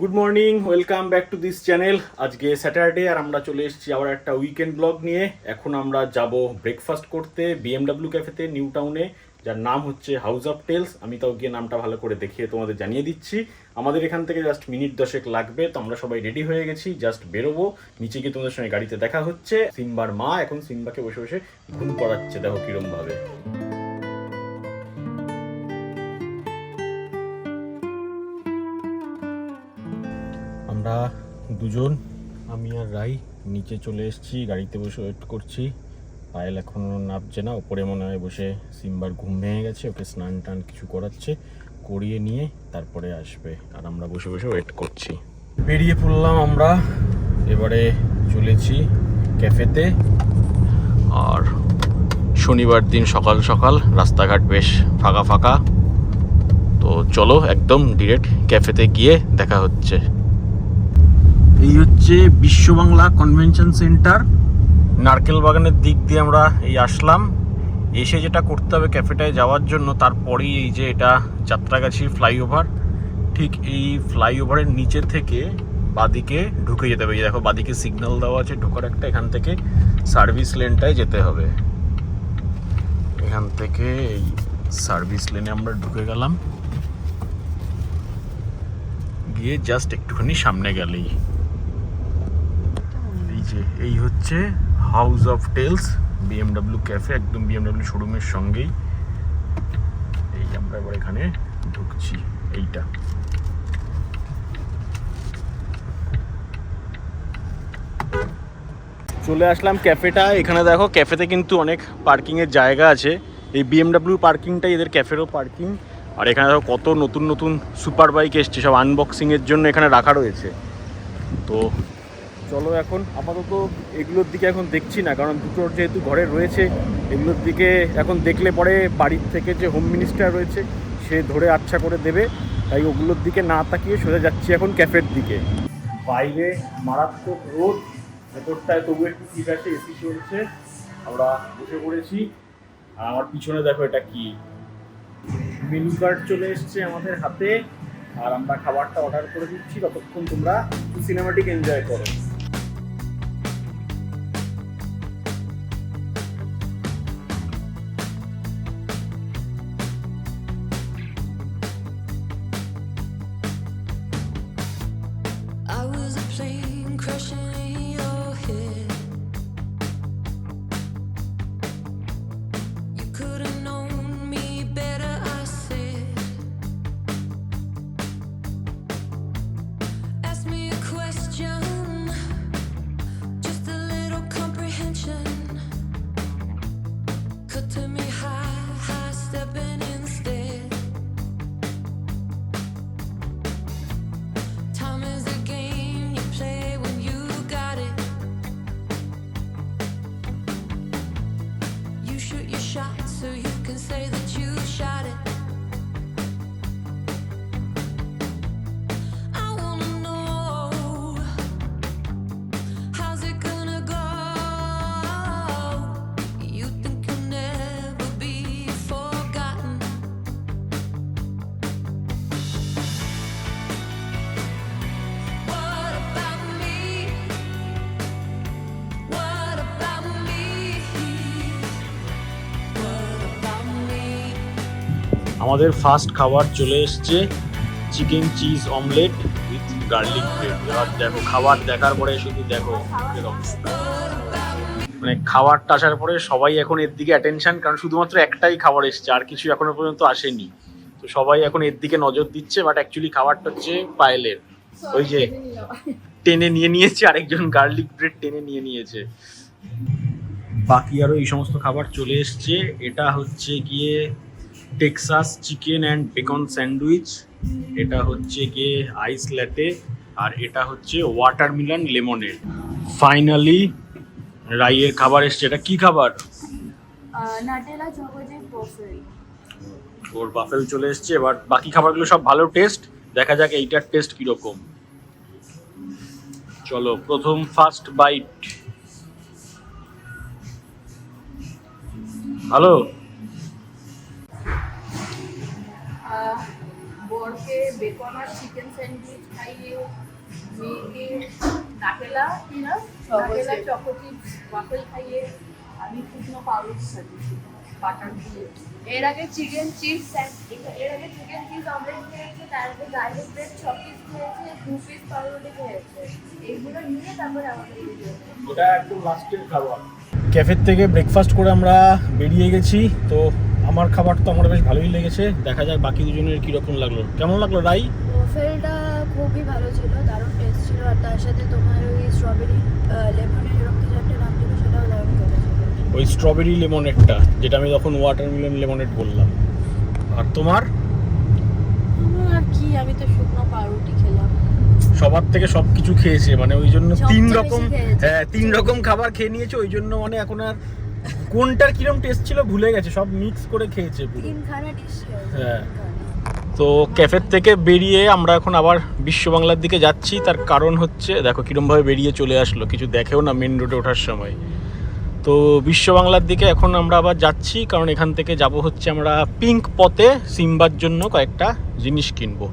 Good morning, welcome back to this channel. আজকে Saturday আর আমরা চলে এসেছি আবার একটা উইকেন্ড ব্লগ নিয়ে। এখন আমরা যাব ব্রেকফাস্ট করতে বিএমডাব্লিউ ক্যাফেতে নিউ টাউনে, যার নাম হচ্ছে হাউস অফ টেলস। আমি তাও গিয়ে নামটা ভালো করে দেখিয়ে তোমাদের জানিয়ে দিচ্ছি। আমাদের এখান থেকে জাস্ট মিনিট 10 লাগবে, তো আমরা সবাই রেডি হয়ে গেছি, জাস্ট বেরোবো। নিচে গিয়ে তোমাদের সঙ্গে গাড়িতে দেখা হচ্ছে। সিম্বার মা এখন সিম্বাকে বসে বসে ঘুম পড়াচ্ছে, দেখো কিরম ভাবে। আমরা দুজন, আমি আর রাই, নিচে চলে এসেছি, গাড়িতে বসে ওয়েট করছি। পায়েল এখনও নামছে না, ওপরে মনে হয় বসে সিম্বার ঘুম ভেঙে গেছে, ওকে স্নান টান কিছু করাচ্ছে, করিয়ে নিয়ে তারপরে আসবে। আর আমরা বসে বসে ওয়েট করছি। বেরিয়ে পড়লাম আমরা, এবারে চলেছি ক্যাফেতে। আর শনিবার দিন সকাল সকাল রাস্তাঘাট বেশ ফাঁকা ফাঁকা, তো চলো একদম ডিরেক্ট ক্যাফেতে গিয়ে দেখা হচ্ছে। এই হচ্ছে বিশ্ব বাংলা কনভেনশন সেন্টার। নারকেল বাগানের দিক দিয়ে আমরা এই আসলাম। এসে যেটা করতে হবে ক্যাফেটায় যাওয়ার জন্য, তারপরেই এই যে এটা যাত্রাগাছি ফ্লাইওভার, ঠিক এই ফ্লাইওভারের নিচে থেকে বাদিকে ঢুকে যেতে হবে। এই দেখো বাদিকে সিগন্যাল দেওয়া আছে ঢোকার একটা, এখান থেকে সার্ভিস লেনটায় যেতে হবে। এখান থেকে এই সার্ভিস লেনে আমরা ঢুকে গেলাম, গিয়ে জাস্ট একটুখানি সামনে গেলেই এই হচ্ছে house of tales BMW cafe, একদম বিএমডাব্লিউ শোরুমের সঙ্গেই। এই আমরা এবার এখানে ঢুকছি। এইটা চলে আসলাম ক্যাফেটা। এখানে দেখো ক্যাফেতে কিন্তু অনেক পার্কিংয়ের জায়গা আছে। এই বিএমডাব্লিউ পার্কিংটাই এদের ক্যাফেরও পার্কিং। আর এখানে দেখো কত নতুন নতুন সুপার বাইক এসছে, সব আনবক্সিংয়ের জন্য এখানে রাখা রয়েছে। তো চলো এখন আপাতত এগুলোর দিকে এখন দেখছি না, কারণ দুটোর যেহেতু ঘরে রয়েছে, এগুলোর দিকে এখন দেখলে পরে বাড়ির থেকে যে হোম মিনিস্টার রয়েছে সে ধরে আচ্ছা করে দেবে, তাই ওগুলোর দিকে না তাকিয়ে সোজা যাচ্ছি এখন ক্যাফের দিকে। বাইরে মারাত্মক রোদ, ভেতরটায় তবু একটু ঠিক আছে, এসি চলছে, আমরা বসে পড়েছি। আর আমার পিছনে দেখো এটা কি, মেনু কার্ড চলে এসছে আমাদের হাতে, আর আমরা খাবারটা অর্ডার করে দিচ্ছি। ততক্ষণ তোমরা সিনেমাটিক এনজয় করো। I was a plane crashing in your head. You could have known me better, I said. Ask me a question, just a little comprehension. Cut to me high stepping instead. Time is a game you play when you got it. You shoot your shot so you can say that you shot it. I wanna know, how's it gonna go? You think you'll never be forgotten. What about me? What about me? What about me? আমাদের first খাবার চলে এসছে, chicken cheese omelette with garlic bread. এবার দেখো খাবার দেখার পরে শুধু দেখো এর অবস্থা, মানে খাবারটা আসার পরে সবাই এখন এর দিকে অ্যাটেনশন, কারণ শুধুমাত্র একটাই খাবার এসছে, আর কিছু এখনো পর্যন্ত আসেনি। তো সবাই এখন এর দিকে নজর দিচ্ছে, বাট অ্যাকচুয়ালি খাবারটা হচ্ছে পায়েলের। ওই যে টেনে নিয়ে নিয়েছে, আরেকজন গার্লিক ব্রেড টেনে নিয়ে নিয়েছে। বাকি আরও এই সমস্ত খাবার চলে এসছে। এটা হচ্ছে গিয়ে Texas chicken and beacon sandwich, এটা হচ্ছে গিয়ে আইস ল্যাটে, আর এটা হচ্ছে ওয়াটারমেলন লেমনেড। ফাইনালি রাইয়ের খাবার এসছে। এটা কি খাবার? নাটেলা চকোচিপ বাফেল। ওর বাফেল চলে এসছে। এবার বাকি খাবারগুলো সব ভালো টেস্ট, দেখা যাক এইটার টেস্ট কিরকম। চলো প্রথম ফার্স্ট বাইট। ভালো। বড় বরকে বেকন আর চিকেন স্যান্ডউইচ খাইয়ে, মেয়েকে নাটেলা নাটেলা চকো চিপস ওয়াফেল খাইয়ে, আমি শুকনো পাউরুটি খাচ্ছি বাটার দিয়ে। এর আগে চিকেন চিজ অমলেট খেয়েছে, তারপরে গার্লিক ব্রেড 6 পিস খেয়েছে, 2 পিস পাউরুটি খেয়েছে। এইগুলো নিয়ে তারপরে আমাকে ওটা একদম লাস্টের খাবার। ক্যাফের থেকে ব্রেকফাস্ট করে আমরা বেরিয়ে গেছি। তো আমার খাবার তো আমার বেশ ভালোই লেগেছে, দেখা যাক বাকি দুজনের কীরকম লাগলো। কেমন লাগলো রাই? ওয়াফেলটা খুবই ভালো ছিল, দারুণ টেস্ট ছিল। আর তার সাথে তোমার ওই স্ট্রবেরি লেমনের এরকম কিছু একটা নাম ছিল, সেটাও দারুণ লেগেছিল। ওই স্ট্রবেরি লেমনেডটা, যেটা আমি তখন ওয়াটারমেলন লেমনেড বললাম। আর তোমার? আর কি, আমি তো শুকনো পাউরুটি খেলাম। সবার থেকে সব কিছু খেয়েছে, মানে ওই জন্য সবচেয়ে 3 বেশি রকম, খেয়েছে। হ্যাঁ 3 রকম খাবার খেয়ে নিয়েছে। ওই জন্য মানে এখন আর কোনটার কিরম টেস্ট ছিল ভুলে গেছে, সব মিক্স করে খেয়েছে পুরো। 3খানা ডিশ খেয়েছে। হ্যাঁ। তো ক্যাফের থেকে বেরিয়ে আমরা এখন আবার বিশ্ব বাংলার দিকে যাচ্ছি। তার কারণ হচ্ছে দেখো কিরমভাবে বেরিয়ে চলে আসলো, কিছু দেখেও না মেন রোডে ওঠার সময়। তো বিশ্ব বাংলার দিকে এখন আমরা আবার যাচ্ছি, কারণ এখান থেকে যাব হচ্ছে আমরা পিঙ্ক পথে সিম্বার জন্য কয়েকটা জিনিস কিনবো।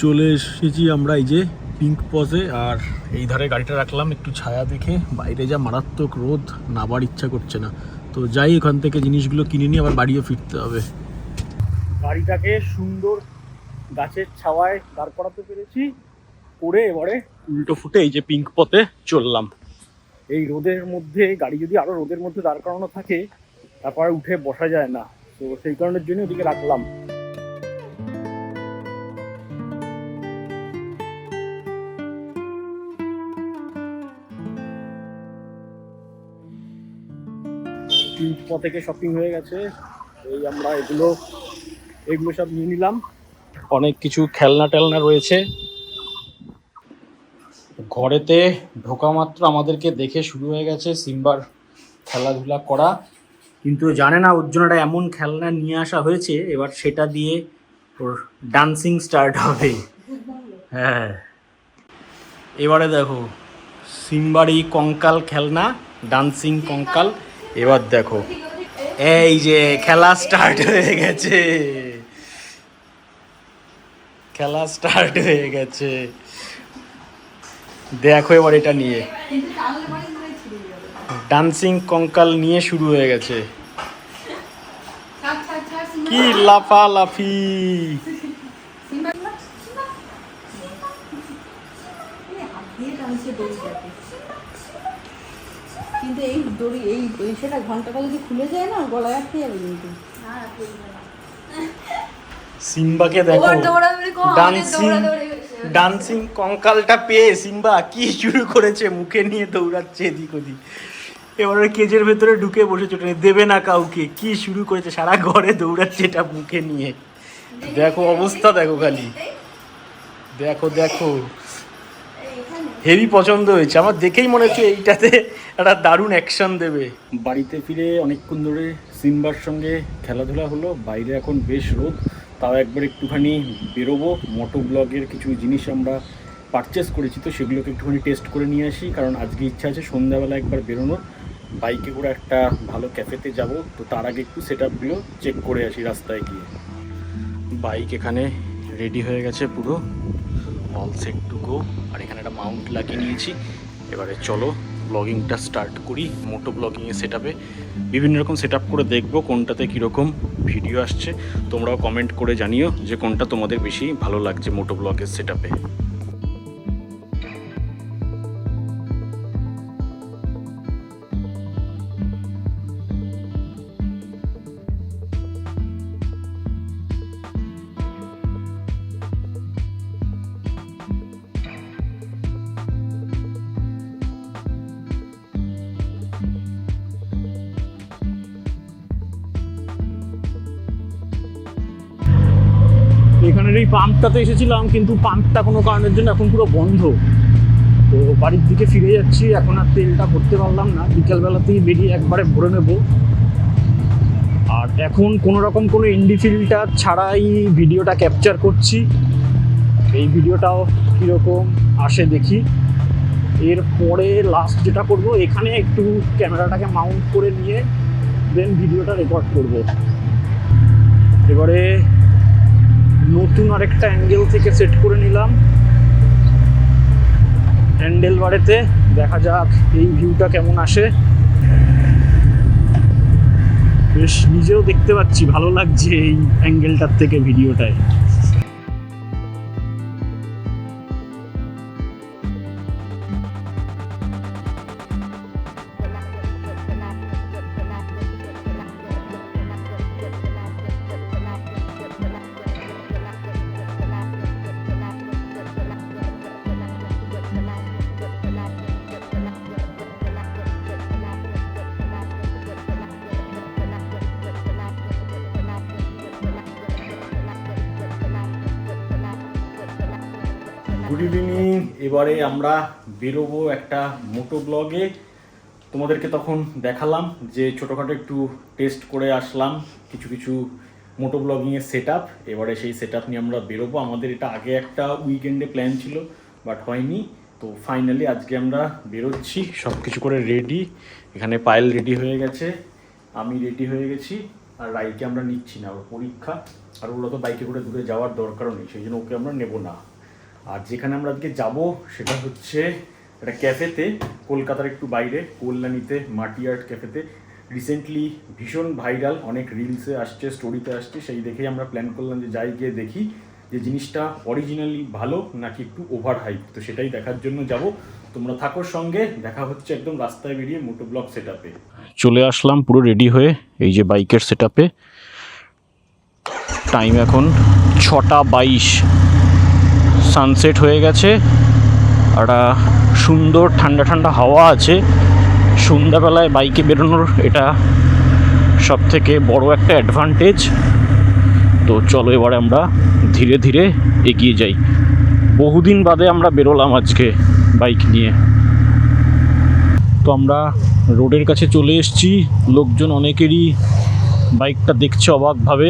চলে এসেছি আমরা এই যে পিঙ্ক পথে, আর এই ধারে গাড়িটা রাখলাম একটু ছায়া দেখে। বাইরে যা মারাত্মক রোদ, নাবার ইচ্ছা করছে না। তো যাই এখান থেকে জিনিসগুলো কিনে নিয়ে আবার বাড়িও ফিরতে হবে। গাড়িটাকে সুন্দর গাছের ছাওয়ায় দাঁড় করাতে পেরেছি, করে এবারে উল্টো ফুটে এই যে পিঙ্ক পথে চললাম। এই রোদের মধ্যে গাড়ি যদি আরো রোদের মধ্যে দাঁড় করানো থাকে, তারপরে উঠে বসা যায় না। তো সেই কারণের জন্য ওদিকে রাখলাম। পিঙ্ক পথ থেকে শপিং হয়ে গেছে। এই আমরা এগুলো সব নিয়ে নিলাম। অনেক কিছু খেলনা টেলনা রয়েছে। ঘরেতে ঢোকা মাত্র আমাদেরকে দেখে শুরু হয়ে গেছে সিম্বার খেলাধুলা করা, কিন্তু জানে না ওর জন্য একটা এমন খেলনা নিয়ে আসা হয়েছে, এবার সেটা দিয়ে ওর ডান্সিং স্টার্ট হবে। হ্যাঁ, এবারে দেখো সিম্বার এই কঙ্কাল খেলনা, ডান্সিং কঙ্কাল। এবার দেখো এই যে খেলা স্টার্ট হয়ে গেছে, খেলা স্টার্ট হয়ে গেছে। দেখো এবার এটা নিয়ে ডান্সিং কঙ্কাল নিয়ে শুরু হয়ে গেছে। কি লাফালাফি! কিন্তু এই দড়ি এই সেটা ঘন্টাটা যদি খুলে যায় না, গলায় আটকে যাবে কিন্তু। সিম্বাকে দেখো ডান্সিং কঙ্কালটা পেয়ে সিম্বা কি শুরু করেছে, মুখে নিয়ে দৌড়াচ্ছে এদিক ওদিক। এবারে কেজের ভেতরে ঢুকে বসেছে, দেবে না কাউকে। কি শুরু করেছে, সারা ঘরে দৌড়াচ্ছে এটা মুখে নিয়ে। দেখো অবস্থা, দেখো খালি দেখো দেখো। হেভি পছন্দ হয়েছে আমার, দেখেই মনে হচ্ছে এইটাতে একটা দারুণ অ্যাকশন দেবে। বাড়িতে ফিরে অনেকক্ষণ ধরে সিম্বার সঙ্গে খেলাধুলা হলো। বাইরে এখন বেশ রোদ, তাও একবার একটুখানি বেরোবো। মোটো ব্লগের কিছু জিনিস আমরা পারচেস করেছি, তো সেগুলোকে একটুখানি টেস্ট করে নিয়ে আসি, কারণ আজকে ইচ্ছা আছে সন্ধ্যাবেলা একবার বেরোনোর, বাইকে করে একটা ভালো ক্যাফেতে যাব। তো তার আগে একটু সেট আপগুলো চেক করে আসি রাস্তায় গিয়ে। বাইক এখানে রেডি হয়ে গেছে পুরো, অল সেট টু গো। আর এখানে একটা মাউন্ট লাগিয়ে নিয়েছি। এবারে চলো ব্লগিংটা স্টার্ট করি। মোটো ব্লগিংয়ের সেট আপে বিভিন্ন রকম সেট আপ করে দেখবো কোনটাতে কীরকম ভিডিও আসছে। তোমরাও কমেন্ট করে জানিও যে কোনটা তোমাদের বেশি ভালো লাগছে মোটো ব্লগের সেট আপে। এখানের এই পাম্পটাতে এসেছিলাম, কিন্তু পাম্পটা কোনো কারণের জন্য এখন পুরো বন্ধ। তো বাড়ির দিকে ফিরে যাচ্ছি, এখন আর তেলটা ভরতে পারলাম না। বিকেলবেলাতেই বেরিয়ে একবারে ভরে নেব। আর এখন কোনো রকম কোনো ইন্ডি ফিল্টার ছাড়াই ভিডিওটা ক্যাপচার করছি। এই ভিডিওটাও কীরকম আসে দেখি। এরপরে লাস্ট যেটা করব, এখানে একটু ক্যামেরাটাকে মাউন্ট করে নিয়ে দেন ভিডিওটা রেকর্ড করব। এবারে নতুন আরেকটা অ্যাঙ্গেল থেকে সেট করে নিলাম হ্যান্ডেল বারেতে। দেখা যাক এই ভিউটা কেমন আসে। বেশ নিজেও দেখতে পাচ্ছি, ভালো লাগছে এই অ্যাঙ্গেলটার থেকে ভিডিওটায়। Good evening. এবারে আমরা বেরোবো একটা মোটো ব্লগে। তোমাদেরকে তখন দেখালাম যে ছোটোখাটো একটু টেস্ট করে আসলাম কিছু কিছু মোটো ব্লগিংয়ের সেট আপ। এবারে সেই সেট আপ নিয়ে আমরা বেরোবো। আমাদের এটা আগে একটা উইকেন্ডে প্ল্যান ছিল, বাট হয়নি। তো ফাইনালি আজকে আমরা বেরোচ্ছি, সব কিছু করে রেডি। এখানে পায়েল রেডি হয়ে গেছে, আমি রেডি হয়ে গেছি। আর রাইকে আমরা নিচ্ছি না, ওর পরীক্ষা। আর ওরা তো বাইকে করে দূরে যাওয়ার দরকারও নেই, সেই জন্য ওকে আমরা নেবো না। আর যেখানে আমরা আজকে যাব সেটা হচ্ছে একটা ক্যাফেতে, কলকাতার একটু বাইরে, কল্যাণীতে মাটি আর্ট ক্যাফেতে। রিসেন্টলি ভীষণ ভাইরাল, অনেক রিলসে আসছে, স্টোরিতে আসছে। সেই দেখেই আমরা প্ল্যান করলাম যে যাই গিয়ে দেখি যে জিনিসটা অরিজিনালি ভালো নাকি একটু ওভার হাইপ। তো সেটাই দেখার জন্য যাব। তোমরা থাকো সঙ্গে, দেখা হচ্ছে একদম রাস্তায় বেরিয়ে মোটো ব্লগ সেট আপে। চলে আসলাম পুরো রেডি হয়ে এই যে বাইকের সেট আপে। টাইম এখন 6:22, সানসেট হয়ে গেছে। একটা সুন্দর ঠান্ডা ঠান্ডা হাওয়া আছে। সন্ধ্যাবেলায় বাইকে বেরোনোর এটা সব থেকে বড় একটা অ্যাডভান্টেজ। তো চলো এবারে আমরা ধীরে ধীরে এগিয়ে যাই। বহুদিন বাদে আমরা বেরোলাম আজকে বাইক নিয়ে। তো আমরা রোডের কাছে চলে এসেছি। লোকজন অনেকেরই বাইকটা দেখছে অবাকভাবে,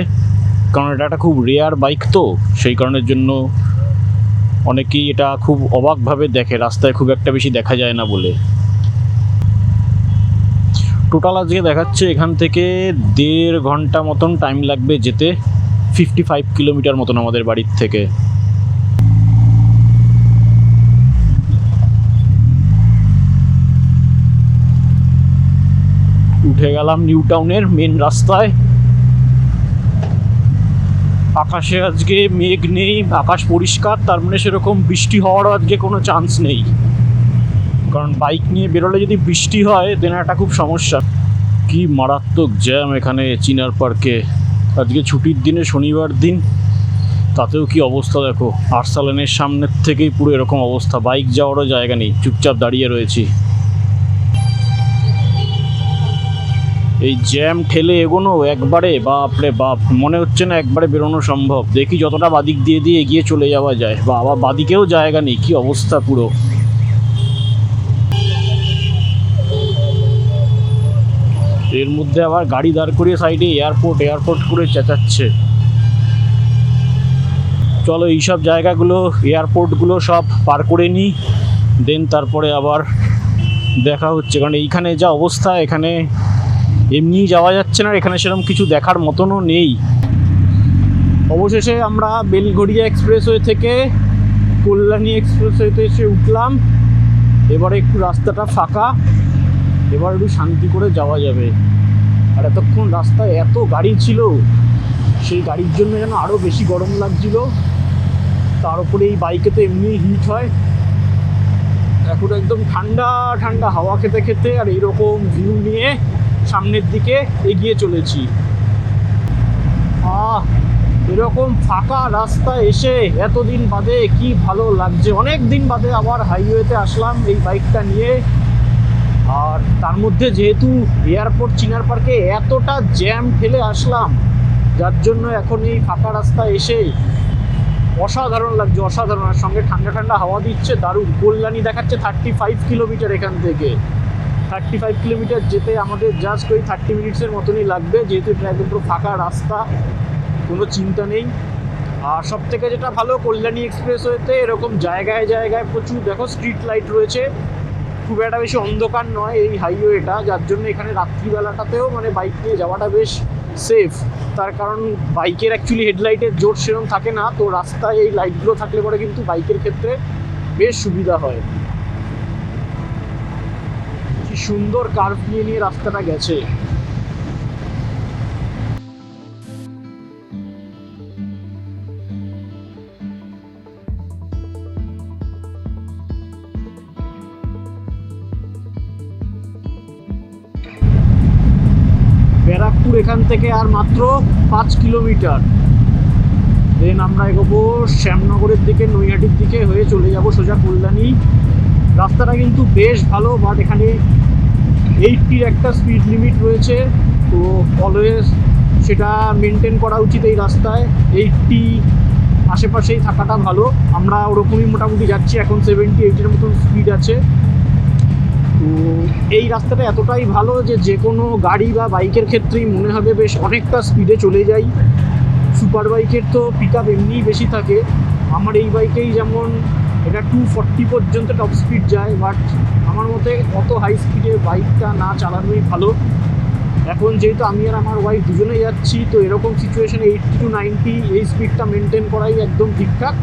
কারণ এটা একটা খুব রেয়ার বাইক। তো সেই কারণের জন্য অনেকেই এটা খুব অবাকভাবে দেখে, রাস্তায় খুব একটা বেশি দেখা যায় না বলে। টোটাল আজকে দেখাচ্ছে এখান থেকে 1.5 ঘন্টা মতন টাইম লাগবে যেতে, 55 কিলোমিটার মতন আমাদের বাড়ির থেকে। উঠে গেলাম নিউ টাউনের মেন রাস্তায়। আকাশে আজকে মেঘ নেই, আকাশ পরিষ্কার, তার মানে সেরকম বৃষ্টি হওয়ারও আজকে কোনো চান্স নেই। কারণ বাইক নিয়ে বেরোলে যদি বৃষ্টি হয় দেন একটা খুব সমস্যা। কি মারাত্মক জ্যাম এখানে চিনার পার্কে। আজকে ছুটির দিনে, শনিবার দিন, তাতেও কি অবস্থা দেখো। আর্সালানের সামনের থেকেই পুরো এরকম অবস্থা, বাইক যাওয়ারও জায়গা নেই, চুপচাপ দাঁড়িয়ে রয়েছি। এই জ্যাম ঠেলে এগোনো একবারে, বাপরে বাপ, মনে হচ্ছে না একবারে বেরোনো সম্ভব। দেখি যতটা বাদিক দিয়ে দিয়ে এগিয়ে চলে যাওয়া যায়, বা আবার বাদিকেও জায়গা নেই, কি অবস্থা পুরো। এর মধ্যে আবার গাড়ি দাঁড় করিয়ে সাইডে এয়ারপোর্ট করে চেঁচাচ্ছে। চলো এইসব জায়গাগুলো, এয়ারপোর্টগুলো সব পার করে নিই, দেন তারপরে আবার দেখা হচ্ছে। কারণ এইখানে যা অবস্থা, এখানে এমনিই যাওয়া যাচ্ছে না, এখানে সেরকম কিছু দেখার মতনও নেই। অবশেষে আমরা বেলঘড়িয়া এক্সপ্রেসওয়ে থেকে কল্যাণী এক্সপ্রেসওয়েতে এসে উঠলাম। এবারে একটু রাস্তাটা ফাঁকা, এবার একটু শান্তি করে যাওয়া যাবে। আর এতক্ষণ রাস্তায় এত গাড়ি ছিল, সেই গাড়ির জন্য যেন আরও বেশি গরম লাগছিল। তার উপরে এই বাইকে তো এমনি হিট হয়। এখন একদম ঠান্ডা ঠান্ডা হাওয়া খেতে খেতে আর এইরকম ভিউ নিয়ে সামনের দিকে এগিয়ে চলেছি। এরকম ফাঁকা রাস্তা এসে এতদিন বাদে কি ভালো লাগছে। অনেক দিন বাদে আবার হাইওয়েতে আসলাম এই বাইকটা নিয়ে। আর তার মধ্যে যেহেতু এয়ারপোর্ট চিনার পার্কে এতটা জ্যাম ঠেলে আসলাম, যার জন্য এখন এই ফাঁকা রাস্তা এসে অসাধারণ লাগছে, অসাধারণ। আর সঙ্গে ঠান্ডা ঠান্ডা হাওয়া দিচ্ছে, দারুণ। কল্যাণী দেখাচ্ছে 35 কিলোমিটার এখান থেকে। 35 কিলোমিটার যেতে আমাদের জাস্ট ওই 30 মিনিটসের মতনই লাগবে, যেহেতু এটা একদম পুরো ফাঁকা রাস্তা, কোনো চিন্তা নেই। আর সব থেকে যেটা ভালো, কল্যাণী এক্সপ্রেসওয়েতে এরকম জায়গায় জায়গায় প্রচুর দেখো স্ট্রিট লাইট রয়েছে। খুব একটা বেশি অন্ধকার নয় এই হাইওয়েটা, যার জন্য এখানে রাত্রিবেলাটাতেও মানে বাইক নিয়ে যাওয়াটা বেশ সেফ। তার কারণ বাইকের অ্যাকচুয়ালি হেডলাইটের জোর সেরকম থাকে না, তো রাস্তায় এই লাইটগুলো থাকলে পরে কিন্তু বাইকের ক্ষেত্রে বেশ সুবিধা হয়। কি সুন্দর কার্ভ নিয়ে নিয়ে রাস্তাটা গেছে। ব্যারাকপুর এখান থেকে আর মাত্র 5 কিলোমিটার। দেন আমরা এগোবো শ্যামনগরের দিকে, নৈহাটির দিকে হয়ে চলে যাব সোজা কল্যাণী। রাস্তাটা কিন্তু বেশ ভালো, বাট এখানে 80-র একটা স্পিড লিমিট রয়েছে, তো অলওয়েজ সেটা মেনটেন করা উচিত। এই রাস্তায় 80 আশেপাশেই থাকাটা ভালো। আমরা ওরকমই মোটামুটি যাচ্ছি, এখন 70-80-এর মতন স্পিড আছে। তো এই রাস্তাটা এতটাই ভালো যে যে কোনো গাড়ি বা বাইকের ক্ষেত্রেই মনে হবে বেশ অনেকটা স্পিডে চলে যাই। সুপার বাইকের তো পিক আপ এমনিই বেশি থাকে, আমার এই বাইকেই যেমন এটা 240 পর্যন্ত টপ স্পিড যায়, বাট আমার মতে অত হাই স্পিডে বাইকটা না চালানোই ভালো। এখন যেহেতু আমি আর আমার ওয়াইফ দুজনে যাচ্ছি, তো এরকম সিচুয়েশনে 80 to 90 এই স্পিডটা মেনটেন করাই একদম ঠিকঠাক।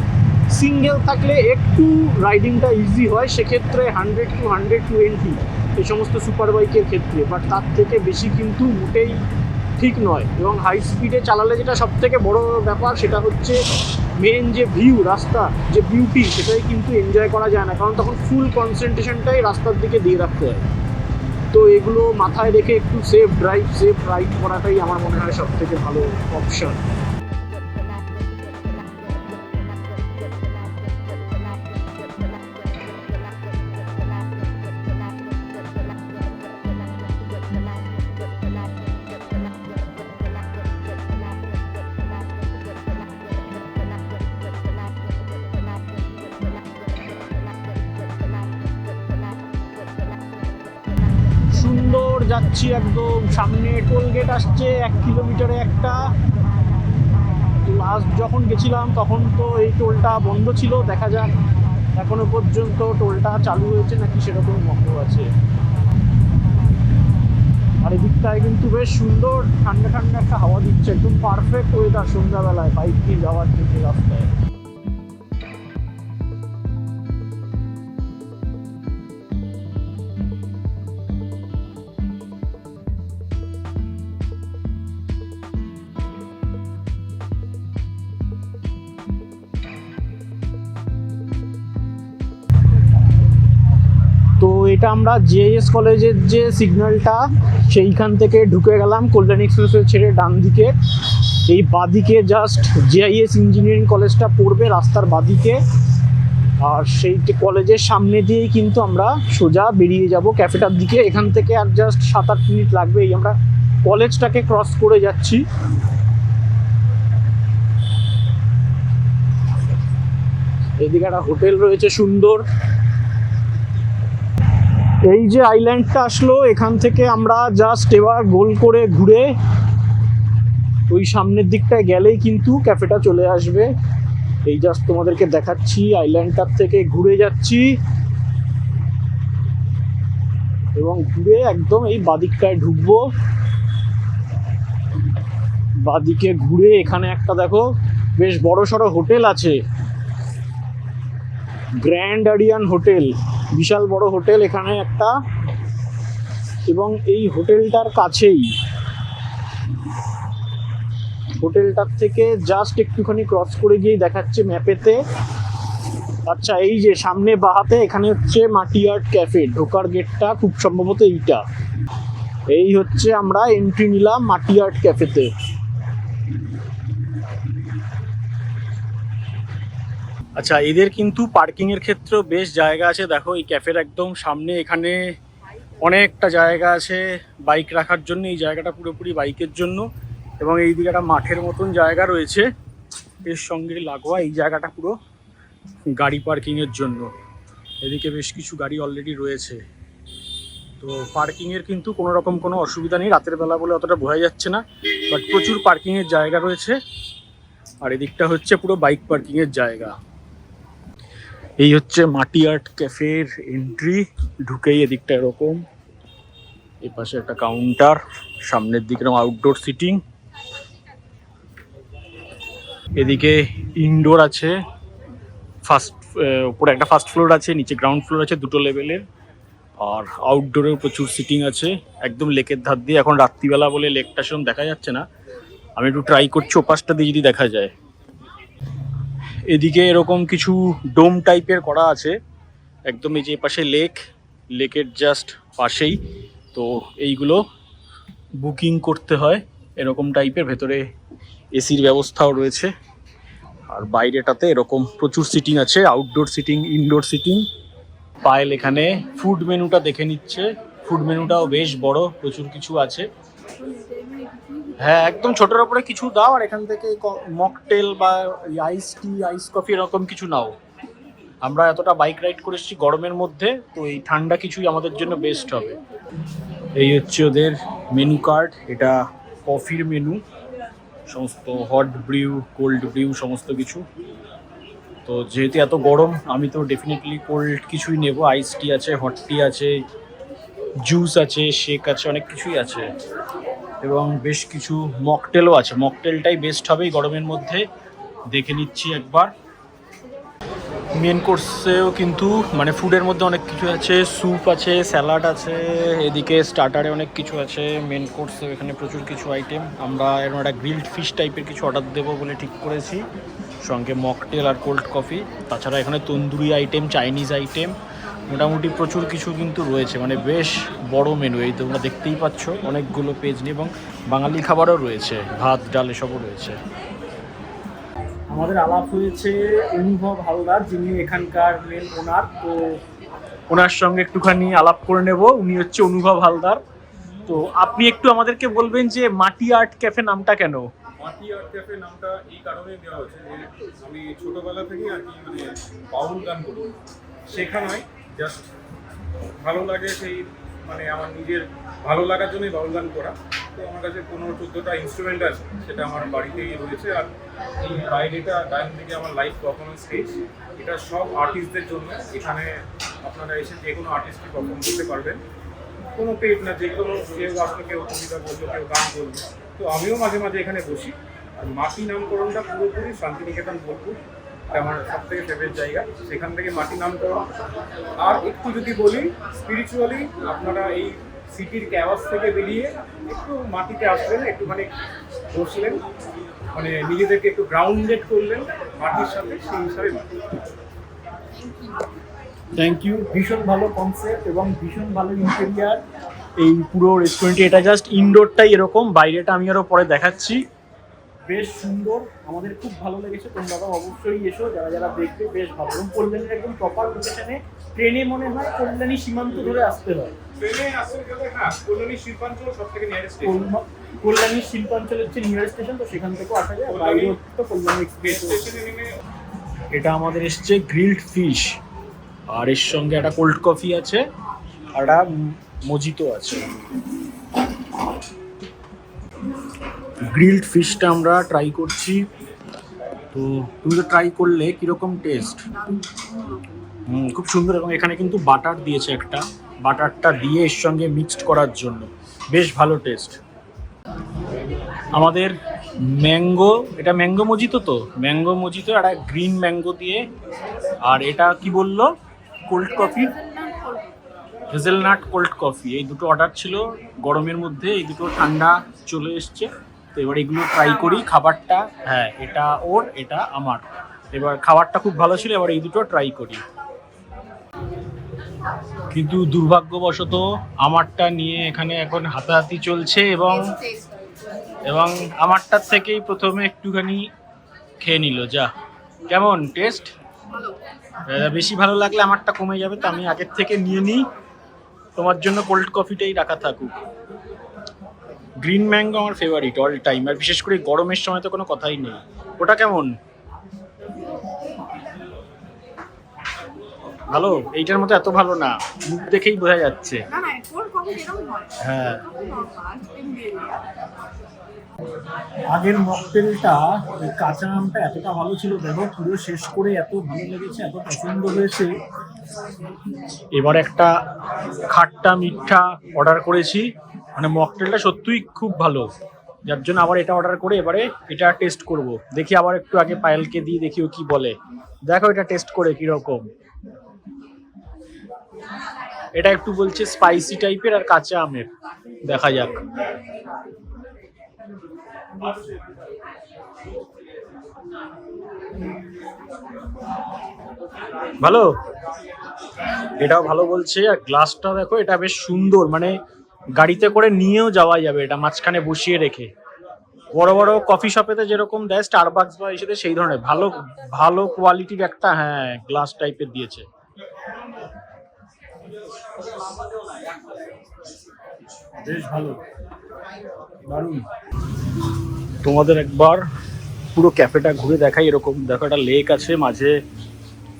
সিঙ্গেল থাকলে একটু রাইডিংটা ইজি হয়, সেক্ষেত্রে 100 to 120 এই সমস্ত সুপার বাইকের ক্ষেত্রে, বাট তার থেকে বেশি কিন্তু মোটেই ঠিক নয়। এবং হাই স্পিডে চালালে যেটা সবথেকে বড় ব্যাপার, সেটা হচ্ছে মেন যে ভিউ, রাস্তা যে বিউটি, সেটাই কিন্তু এনজয় করা যায় না, কারণ তখন ফুল কনসেন্ট্রেশনটাই রাস্তার দিকে দিয়ে রাখতে হয়। তো এগুলো মাথায় রেখে একটু সেফ ড্রাইভ, সেফ রাইড করাটাই আমার মনে হয় সবথেকে ভালো অপশন। সুন্দর যাচ্ছি, একদম সামনে টোল গেট আসছে 1 কিলোমিটারে একটা। লাস্ট যখন গেছিলাম তখন তো এই টোলটা বন্ধ ছিল, দেখা যাক এখনো পর্যন্ত টোলটা চালু হয়েছে নাকি সেরকম বন্ধ আছে। আর এদিকটায় কিন্তু বেশ সুন্দর ঠান্ডা ঠান্ডা একটা হাওয়া দিচ্ছে, একদম পারফেক্ট ওয়েদার সন্ধ্যাবেলায় বাইক নিয়ে যাওয়ার জন্য রাস্তায়। তো এটা আমরা জেএস কলেজের যে সিগন্যালটা, সেইখান থেকে ঢুকে গেলাম কল্যাণী এক্সপ্রেসওয়ে ছেড়ে ডান দিকে। এই বাদিকে জাস্ট জেআইএস ইঞ্জিনিয়ারিং কলেজটা পড়বে রাস্তার বাদিকে, আর সেই কলেজের সামনে দিয়েই কিন্তু আমরা সোজা বেরিয়ে যাব ক্যাফেটার দিকে। এখান থেকে আর জাস্ট 7-8 মিনিট লাগবে, এই আমরা কলেজটাকে ক্রস করে যাচ্ছি। এদিকে একটা হোটেল রয়েছে সুন্দর। এই যে আইল্যান্ডটা আসলো, এখান থেকে আমরা জাস্ট এবার গোল করে ঘুরে ওই সামনের দিকটায় গেলেই কিন্তু ক্যাফেটা চলে আসবে। এই জাস্ট তোমাদেরকে দেখাচ্ছি, আইল্যান্ডটার থেকে ঘুরে যাচ্ছি এবং ঘুরে একদম এই বাদিকটায় ঢুকবো। বাদিকে ঘুরে এখানে একটা দেখো বেশ বড় সড়ো হোটেল আছে, গ্র্যান্ড আরিয়ান হোটেল, বিশাল বড় হোটেল এখানে একটা। এবং এই হোটেলটার কাছেই, হোটেলটার থেকে জাস্ট একটুখানি ক্রস করে গিয়ে দেখাচ্ছে ম্যাপেতে। আচ্ছা, এই যে সামনে বাহাতে এখানে হচ্ছে মাটি আর্ট ক্যাফে, ঢোকার গেটটা খুব সম্ভবত এইটা। এই হচ্ছে আমরা এন্ট্রি নিলাম মাটি আর্ট ক্যাফেতে। আচ্ছা, এদের কিন্তু পার্কিং এর ক্ষেত্রেও বেশ জায়গা আছে। দেখো এই ক্যাফের একদম সামনে এখানে অনেকটা জায়গা আছে বাইক রাখার জন্য। এই জায়গাটা পুরোপুরি বাইকের জন্য, এবং এই দিকে একটা মাঠের মতন জায়গা রয়েছে এর সঙ্গে লাগোয়া। এই জায়গাটা পুরো গাড়ি পার্কিং এর জন্য। এদিকে বেশ কিছু গাড়ি অলরেডি রয়েছে, তো পার্কিং এর কিন্তু কোনো রকম কোনো অসুবিধা নেই। রাতের বেলা বলে অতটা বোঝা যাচ্ছে না, বাট প্রচুর পার্কিং এর জায়গা রয়েছে। আর এদিকটা হচ্ছে পুরো বাইক পার্কিং এর জায়গা। এই হচ্ছে মাটি আর্ট ক্যাফের এন্ট্রি, ঢুকেই এদিকটা এরকম, এই পাশে একটা কাউন্টার, সামনের দিকে এরকম আউটডোর সিটিং, এদিকে ইনডোর আছে, উপরে একটা ফার্স্ট ফ্লোর আছে, নিচে গ্রাউন্ড ফ্লোর আছে, দুটো লেভেলের। আর আউটডোরেও প্রচুর সিটিং আছে, একদম লেকের ধার দিয়ে। এখন রাত্রিবেলা বলে লেকটা সেরকম দেখা যাচ্ছে না, আমি একটু ট্রাই করছি ওপাশটা দিয়ে যদি দেখা যায়। এদিকে এরকম কিছু ডোম টাইপের করা আছে, একদম এই যে পাশে লেকের জাস্ট পাশেই। তো এইগুলো বুকিং করতে হয় এরকম টাইপের, ভেতরে এসির ব্যবস্থাও রয়েছে। আর বাইরেটাতে এরকম প্রচুর সিটিং আছে, outdoor sitting, indoor sitting. Payel এখানে ফুড মেনুটা দেখে নিচ্ছে, ফুড মেনুটাও বেশ বড়, প্রচুর কিছু আছে। হ্যাঁ, একদম ছোটোর ওপরে কিছু দাও, আর এখান থেকে মকটেল বা আইস টি, আইস কফি এরকম কিছু নাও। আমরা এতটা বাইক রাইড করে এসেছি গরমের মধ্যে, তো এই ঠান্ডা কিছুই আমাদের জন্য বেস্ট হবে। এই হচ্ছে ওদের মেনু কার্ড, এটা কফির মেনু, সমস্ত হট ব্রিউ, কোল্ড ব্রিউ সমস্ত কিছু। তো যেহেতু এত গরম, আমি তো ডেফিনেটলি কোল্ড কিছুই নেব। আইস টি আছে, হট টি আছে, জুস আছে, শেক আছে, অনেক কিছুই আছে। এবং বেশ কিছু মকটেলও আছে, মকটেলটাই বেস্ট হবে এই গরমের মধ্যে। দেখে নিচ্ছি একবার। মেন কোর্সেও কিন্তু মানে ফুডের মধ্যে অনেক কিছু আছে, স্যুপ আছে, স্যালাড আছে, এদিকে স্টার্টারে অনেক কিছু আছে। মেন কোর্সেও এখানে প্রচুর কিছু আইটেম। আমরা এরকম একটা গ্রিলড ফিশ টাইপের কিছু অর্ডার দেবো বলে ঠিক করেছি, সঙ্গে মকটেল আর কোল্ড কফি। তাছাড়া এখানে তন্দুরি আইটেম, চাইনিজ আইটেম, মোটামুটি প্রচুর কিছু কিন্তু রয়েছে, মানে বেশ বড় মেনু। এই তোমরা দেখতেই পাচ্ছ অনেকগুলো পেজ নিয়ে, এবং বাঙালি খাবারও রয়েছে, ভাত ডাল এসবও রয়েছে। আমাদের আলাপ হয়েছে অনুভব হালদার, যিনি এখানকার মেন ওনার। তো ওনার সঙ্গে একটুখানি আলাপ করে নেব। উনি হচ্ছে অনুভব হালদার। তো আপনি একটু আমাদেরকে বলবেন যে মাটি আর্ট ক্যাফে নামটা কেন? মাটি আর্ট ক্যাফে নামটা এই কারণে দেওয়া হয়েছে যে আমি ছোটবেলা থেকে আর কি মানে বাউল গান করি, শেখা নয়, জাস্ট ভালো লাগে, সেই মানে আমার নিজের ভালো লাগার জন্যই বাউল গান করা। তো আমার কাছে 15-14টা ইনস্ট্রুমেন্ট আছে, সেটা আমার বাড়িতেই রয়েছে। আর এই বাইরেটা ডাইন থেকে আমার লাইভ পারফরমেন্স স্টেজ, এটা সব আর্টিস্টদের জন্য। এখানে আপনারা এসে যে কোনো আর্টিস্টকে পারফর্ম করতে পারবেন, কোনো পেট না, যে কোনো কেউ আসলে, কেউ কবিতা বললো, কেউ গান বললো। তো আমিও মাঝে মাঝে এখানে বসি। আর মাটি নামকরণটা পুরোপুরি শান্তিনিকেতন বোলপুর, এটা আমার সব থেকে ফেভারিট জায়গা, সেখান থেকে মাটি নামকরণ। আর একটু যদি বলি স্পিরিচুয়ালি, আপনারা এই সিটির ক্যাওয়াস থেকে বেরিয়ে একটু মাটিতে আসলেন, একটুখানি বসলেন, মানে নিজেদেরকে একটু গ্রাউন্ডেড করলেন মাটির সাথে, সেই হিসাবে মাটি। থ্যাংক ইউ, ভীষণ ভালো কনসেপ্ট এবং ভীষণ ভালো ইন্টেরিয়ার এই পুরো রেস্টুরেন্টে। এটা জাস্ট ইনডোরটাই এরকম, বাইরেটা আমি আরও পরে দেখাচ্ছি। বেশ সুন্দর, আমাদের খুব ভালো লেগেছে। তোমরা অবশ্যই এসো, যারা যারা দেখবে, বেশ ভালো। এবং কল্যাণীর একদম প্রপার লোকেশনে, ট্রেনে মনে হয় কল্যাণী সীমান্ত ধরে আসতে হয়। ট্রেনে আসতে গেলে হ্যাঁ, কল্যাণী শিল্পাঞ্চল সব থেকে নিয়ারেস্ট স্টেশন। কল্যাণী শিল্পাঞ্চল হচ্ছে নিয়ারেস্ট স্টেশন, তো সেখান থেকেও আসা যায়। বাইরে তো কল্যাণী এক্সপ্রেস স্টেশনে নেমে এটা আমাদের এসছে গ্রিলড ফিশ, আর এর সঙ্গে একটা কোল্ড কফি আছে, আর একটা মজিতো আছে। গ্রিলড ফিশটা আমরা ট্রাই করছি। তো তুমি তো ট্রাই করলে, কীরকম টেস্ট? খুব সুন্দর। এবং এখানে কিন্তু বাটার দিয়েছে একটা, বাটারটা দিয়ে এর সঙ্গে মিক্সড করার জন্য বেশ ভালো টেস্ট। আমাদের ম্যাঙ্গো, এটা ম্যাঙ্গো মজিতো, তো ম্যাঙ্গো মজিতো একটা গ্রিন ম্যাঙ্গো দিয়ে। আর এটা কি বললো? Cold coffee, hazelnut cold coffee. এই দুটো অর্ডার ছিল গরমের মধ্যে, এই দুটো ঠান্ডা চলে এসছে। তো এবার এগুলো ট্রাই করি। খাবারটা, হ্যাঁ এটা ওর, এটা আমার। এবার খাবারটা খুব ভালো ছিল, এবার এই দুটো ট্রাই করি। কিন্তু দুর্ভাগ্যবশত আমারটা নিয়ে এখানে এখন হাতাহাতি চলছে, এবং আমারটার থেকেই প্রথমে একটুখানি খেয়ে নিল। যা, কেমন টেস্ট? বেশি ভালো লাগলে আমারটা কমে যাবে, তো আমি আগের থেকে নিয়ে নিই। তোমার জন্য কোল্ড কফিটাই রাখা থাকুক। গ্রিন ম্যাঙ্গো আমার ফেভারিট অল টাইম, আর বিশেষ করে গরমের সময় তো কোনো কথাই নেই। ওটা কেমন? ভালো? এইটার মতো এত ভালো না, মুখ দেখেই বোঝা যাচ্ছে। হ্যাঁ, আগের মকটেলটা, এই কাঁচা আমটা এতটা ভালো ছিল, দেখো পুরো শেষ করে এত ভালো লেগেছে, এত পছন্দ হয়েছে। এবার একটা খাট্টা মিঠা অর্ডার করেছি, মানে মকটেলটা সত্যিই খুব ভালো। যার জন্য আবার এটা অর্ডার করে এবারে এটা টেস্ট করব। দেখি আবার একটু আগে পায়েলকে দিয়ে দেখি ও কি বলে। দেখো এটা টেস্ট করে কিরকম। এটা একটু বলছে স্পাইসি টাইপের আর কাঁচা আমের, দেখা যাক। ভালো, এটাও ভালো বলছে। আর গ্লাসটা দেখো, এটা বেশ সুন্দর, মানে গাড়িতে করে নিয়েও যাওয়া যাবে এটা, মাঝখানে বসিয়ে রেখে। বড় বড় কফি শপেতে যেরকম দেয় স্টারবাকস বা এসে সেই ধরনের ভালো ভালো কোয়ালিটির একটা, হ্যাঁ, গ্লাস টাইপের দিয়েছে। বেশ ভালো, দারুণ। তোমাদের একবার পুরো ক্যাফেটা ঘুরে দেখাই। এরকম দেখো, একটা লেক আছে, মাঝে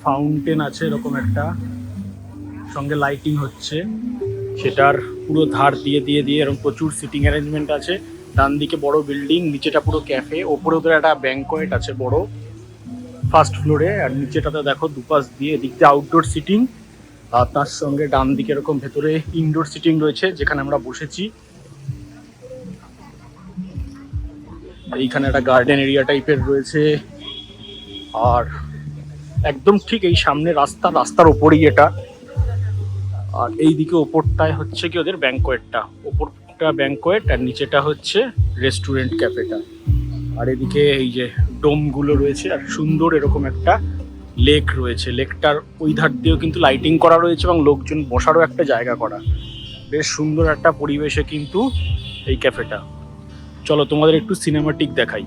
ফাউন্টেন আছে এরকম একটা, সঙ্গে লাইটিং হচ্ছে, সেটার পুরো ধার দিয়ে দিয়ে দিয়ে এরকম প্রচুর সিটিং অ্যারেঞ্জমেন্ট আছে। ডান দিকে বড় বিল্ডিং, নিচেটা পুরো ক্যাফে, ওপরে ওদের একটা ব্যাংকোয়েট আছে বড় ফার্স্ট ফ্লোরে, আর নিচেটাতে দেখো দুপাশ দিয়ে এদিক দিয়ে আউটডোর সিটিং, আর তার সঙ্গে ডান দিকে এরকম ভেতরে ইনডোর সিটিং রয়েছে যেখানে আমরা বসেছি। এইখানে একটা গার্ডেন এরিয়া টাইপের রয়েছে, আর একদম ঠিক এই সামনে রাস্তার ওপরেই এটা। আর এইদিকে ওপরটায় হচ্ছে কি ওদের ব্যাংকোয়েটটা, ওপরটা ব্যাংকোয়েট আর নিচেটা হচ্ছে রেস্টুরেন্ট ক্যাফেটা। আর এদিকে এই যে ডোমগুলো রয়েছে, আর সুন্দর এরকম একটা লেক রয়েছে। লেকটার ওই ধার দিয়েও কিন্তু লাইটিং করা রয়েছে এবং লোকজন বসারও একটা জায়গা করা। বেশ সুন্দর একটা পরিবেশে কিন্তু এই ক্যাফেটা। চলো তোমাদের একটু সিনেমাটিক দেখাই।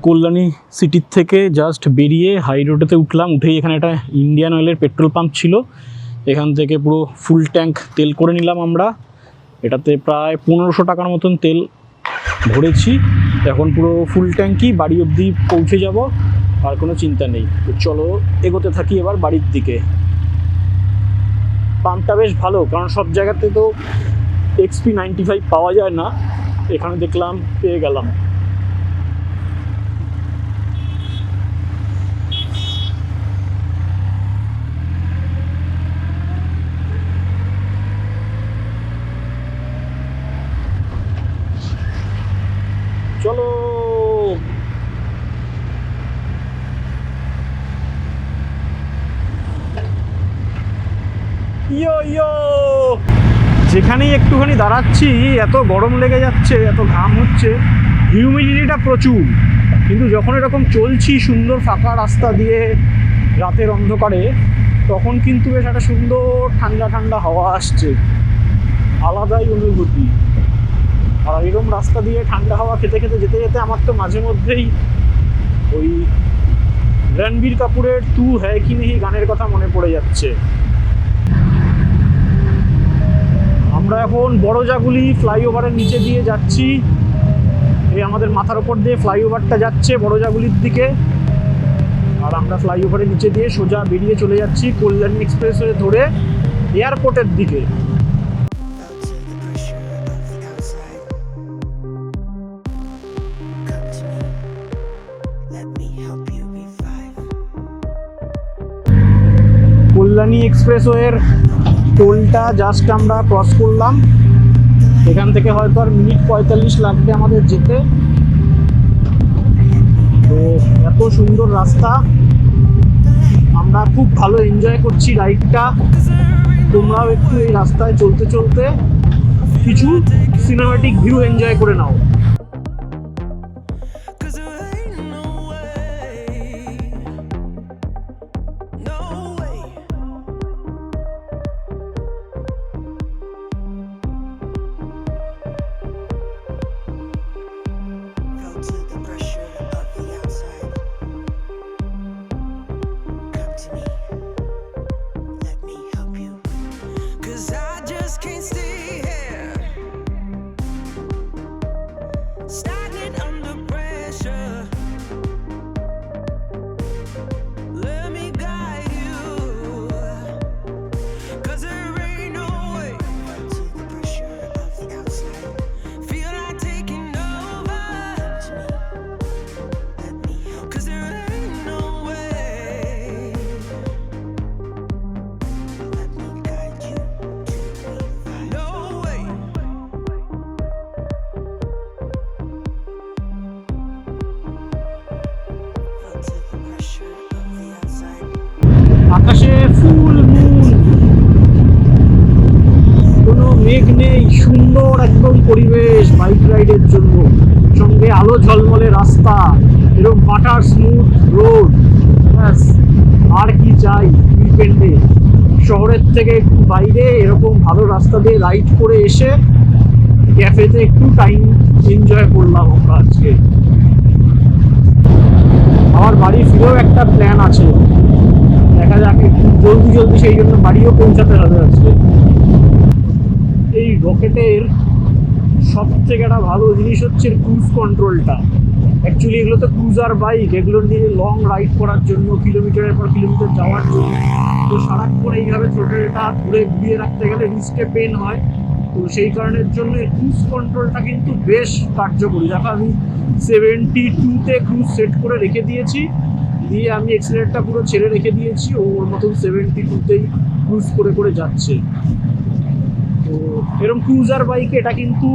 কল্যাণী সিটির থেকে জাস্ট বেরিয়ে হাই রোডেতে উঠলাম। উঠেই এখানে একটা ইন্ডিয়ান অয়েলের পেট্রোল পাম্প ছিল, এখান থেকে পুরো ফুল ট্যাঙ্ক তেল করে নিলাম আমরা। এটাতে প্রায় 1500 টাকার মতন তেল ভরেছি। এখন পুরো ফুল ট্যাঙ্কই বাড়ি অবধি পৌঁছে যাব, আর কোনো চিন্তা নেই। তো চলো এগোতে থাকি এবার বাড়ির দিকে। পাম্পটা বেশ ভালো, কারণ সব জায়গাতে তো XP 95 পাওয়া যায় না, এখানে দেখলাম পেয়ে গেলাম। চলো ইয়ো ইয়ো, যেখানেই একটুখানি দাঁড়াচ্ছি এত গরম লেগে যাচ্ছে, এত ঘাম হচ্ছে, হিউমিডিটিটা প্রচুর। কিন্তু যখন এরকম চলছি সুন্দর ফাঁকা রাস্তা দিয়ে রাতের অন্ধকারে, তখন কিন্তু বেশ একটা সুন্দর ঠান্ডা ঠান্ডা হাওয়া আসছে, আলাদাই অনুভূতি। আর এরকম রাস্তা দিয়ে ঠান্ডা হাওয়া খেতে খেতে যেতে যেতে আমার তো মাঝে মধ্যেই ওই রণবীর কাপুরের তু হ্যায় কি নেহি গানের কথা মনে পড়ে যাচ্ছে। আমরা এখন বড়জাগুলি ফ্লাইওভারের নিচে দিয়ে যাচ্ছি। এই আমাদের মাথার ওপর দিয়ে ফ্লাইওভারটা যাচ্ছে বড়জাগুলির দিকে, আর আমরা ফ্লাইওভারের নিচে দিয়ে সোজা বেরিয়ে চলে যাচ্ছি কল্যাণী এক্সপ্রেসওয়ে ধরে এয়ারপোর্টের দিকে। কল্যাণী এক্সপ্রেসওয়ের টোলটা জাস্ট আমরা ক্রস করলাম। এখান থেকে হয়তো আর মিনিট 45 লাগবে আমাদের যেতে। তো এত সুন্দর রাস্তা, আমরা খুব ভালো এনজয় করছি রাইডটা। তোমরাও একটু এই রাস্তায় চলতে চলতে কিছু সিনেমাটিক ভিউ এনজয় করে নাও। আকাশে ফুল মুন, কোনো মেঘ নেই, সুন্দর একদম পরিবেশ বাইক রাইডের জন্য, সঙ্গে আলো ঝলমলে রাস্তা, এরকম বাটার স্মুথ রোড। ব্যাস আর কি চাই উইকেন্ডে? শহরের থেকে একটু বাইরে এরকম ভালো রাস্তা দিয়ে রাইড করে এসে ক্যাফেতে একটু টাইম এনজয় করলাম আমরা আজকে। আমার বাড়ি ফিরেও একটা প্ল্যান আছে, দেখা যাক একটু জলদি জলদি, সেই জন্য বাড়িও পৌঁছাতে হবে আজকে। এই রকেটের সব থেকে একটা ভালো জিনিস হচ্ছে ক্রুজ কন্ট্রোলটা। অ্যাকচুয়ালি এগুলো তো ক্রুজার বাইক, এগুলো নিয়ে লং রাইড করার জন্য, কিলোমিটারের পর কিলোমিটার যাওয়ার জন্য। তো সারাক্ষণ এইভাবে থ্রোটলটা ঘুরে ঘুরিয়ে রাখতে গেলে রিস্টে পেন হয়, তো সেই কারণের জন্য ক্রুজ কন্ট্রোলটা কিন্তু বেশ কার্যকরী। দেখো আমি 72-তে ক্রুজ সেট করে রেখে দিয়েছি, দিয়ে আমি এক্সিলারেটরটা পুরো ছেড়ে রেখে দিয়েছি, ওর মতন 72তেই ক্রুজ করে করে যাচ্ছে। তো এরকম ক্রুজার বাইকে এটা কিন্তু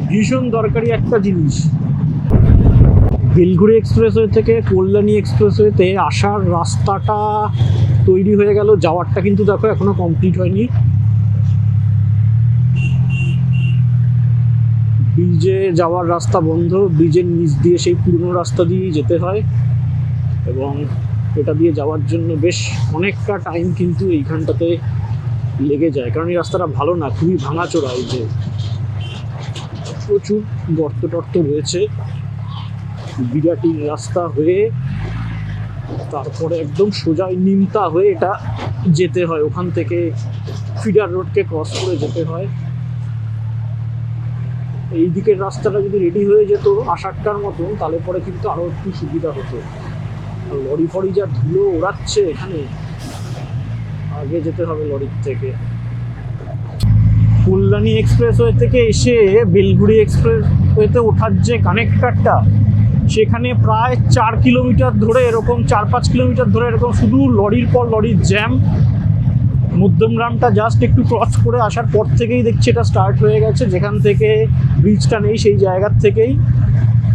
ভীষণ দরকারি একটা জিনিস। বেলঘড়ি এক্সপ্রেসওয়ে থেকে কল্যাণী এক্সপ্রেসওয়েতে আসার রাস্তাটা তৈরি হয়ে গেল, যাওয়ারটা কিন্তু দেখো এখনো কমপ্লিট হয়নি। ব্রিজে যাওয়ার রাস্তা বন্ধ, ব্রিজের নিচ দিয়ে সেই পুরনো রাস্তা দিয়েই যেতে হয়, এবং এটা দিয়ে যাওয়ার জন্য বেশ অনেকটা টাইম কিন্তু এইখানটাতে লেগে যায়, কারণ এই রাস্তাটা ভালো না, খুবই ভাঙাচোরা। এই যে প্রচুর গর্ত টর্ত রয়েছে, বিরাটির রাস্তা হয়ে তারপরে একদম সোজাই নিমতা হয়ে এটা যেতে হয়, ওখান থেকে ফিডার রোডকে ক্রস করে যেতে হয়। এই দিকের রাস্তাটা যদি রেডি হয়ে যেত 8-8টার মতো, তাহলে পরে কিন্তু আরও একটু সুবিধা হতো। লরি ফরি যা ধুলো ওড়াচ্ছে এখানে, আগে যেতে হবে লরির থেকে। কল্যাণী এক্সপ্রেসওয়ে থেকে এসে বেলঘড়ি এক্সপ্রেসওয়েতে ওঠার যে কানেক্টারটা, সেখানে প্রায় 4 কিলোমিটার ধরে এরকম 4-5 কিলোমিটার ধরে এরকম শুধু লরির পর লরির জ্যাম। মধ্যমগ্রামটা জাস্ট একটু ক্রস করে আসার পর থেকেই দেখছি এটা স্টার্ট হয়ে গেছে, যেখান থেকে ব্রিজটা নেই সেই জায়গার থেকেই।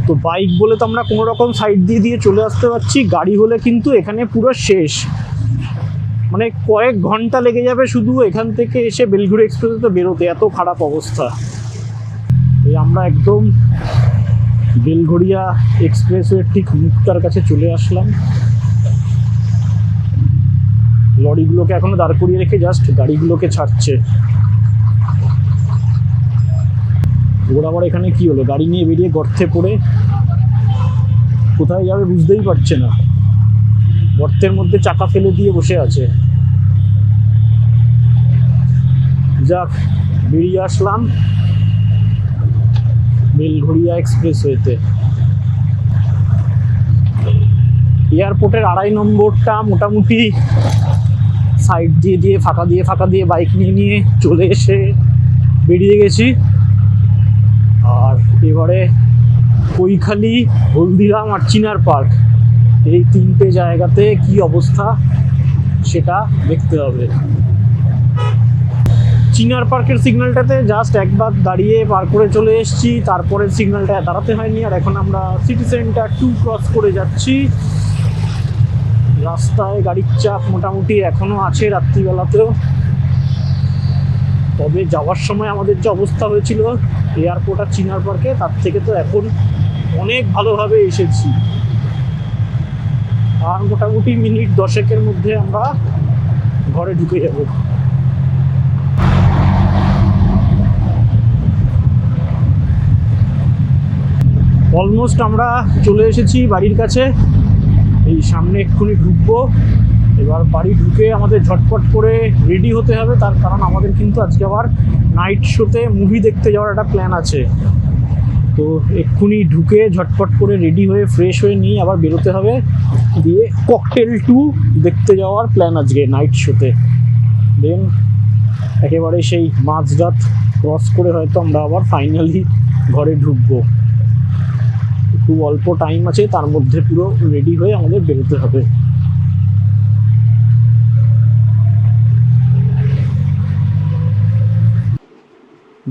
তো বাইক বলে তো আমরা কোনো রকম সাইড দিয়ে দিয়ে চলে আসতে পারছি, গাড়ি হলে কিন্তু এখানে পুরো শেষ, মানে কয়েক ঘন্টা লেগে যাবে শুধু এখান থেকে এসে বেলঘড়ি এক্সপ্রেসওয়েতে বেরোতে, এত খারাপ অবস্থা। এই আমরা একদম বেলঘড়িয়া এক্সপ্রেসওয়ের ঠিক মুখটার কাছে চলে আসলাম। লরিগুলোকে এখনো দাঁড় করিয়ে রেখে জাস্ট গাড়িগুলোকে ছাড়ছে। ওরা আবার এখানে কি হলো, গাড়ি নিয়ে বেরিয়ে গর্তে পড়ে কোথায় যাবে বুঝতেই পারছে না, গর্তের মধ্যে চাকা ফেলে দিয়ে বসে আছে। যাক, বেরিয়ে আসলাম বেলঘড়িয়া এক্সপ্রেসওয়েতে। এয়ারপোর্টের 2.5 নম্বরটা মোটামুটি সাইড দিয়ে ফাঁকা দিয়ে বাইক নিয়ে চলে এসে বেরিয়ে গেছি। আর এবারে কৈখালি, হলদিরাম আর চিনার পার্ক, এই 3টে জায়গাতে কি অবস্থা সেটা দেখতে হবে। চিনার পার্কের সিগন্যালটাতে জাস্ট একবার দাঁড়িয়ে পার করে চলে এসেছি, তারপরের সিগন্যালটায় দাঁড়াতে হয়নি। আর এখন আমরা সিটি সেন্টার 2 ক্রস করে যাচ্ছি। রাস্তায় গাড়ির চাপ মোটামুটি এখনও আছে রাত্রিবেলাতেও, তবে যাওয়ার সময় আমাদের যে অবস্থা হয়েছিল এয়ারপোর্ট আর চিনার পার্কে, তার থেকে তো এখন অনেক ভালোভাবে এসেছি। আর মোটামুটি মিনিট 10-এর মধ্যে আমরা ঘরে ঢুকে যাব। অলমোস্ট আমরা চলে এসেছি বাড়ির কাছে, এই সামনে এক্ষুনি ঢুকবো। এবার বাড়ি ঢুকে আমাদের ঝটপট করে রেডি হতে হবে, তার কারণ আমাদের কিন্তু আজকে আবার নাইট শোতে মুভি দেখতে যাওয়ার একটা প্ল্যান আছে। তো এক্ষুনি ঢুকে ঝটপট করে রেডি হয়ে ফ্রেশ হয়ে নিয়ে আবার বেরোতে হবে, দিয়ে ককটেল 2 দেখতে যাওয়ার প্ল্যান আজকে নাইট শোতে। দেন একেবারে সেই মাঝরাত ক্রস করে হয়তো আমরা আবার ফাইনালি ঘরে ঢুকবো। খুব অল্প টাইম আছে, তার মধ্যে পুরো রেডি হয়ে আমাদের বেরোতে হবে।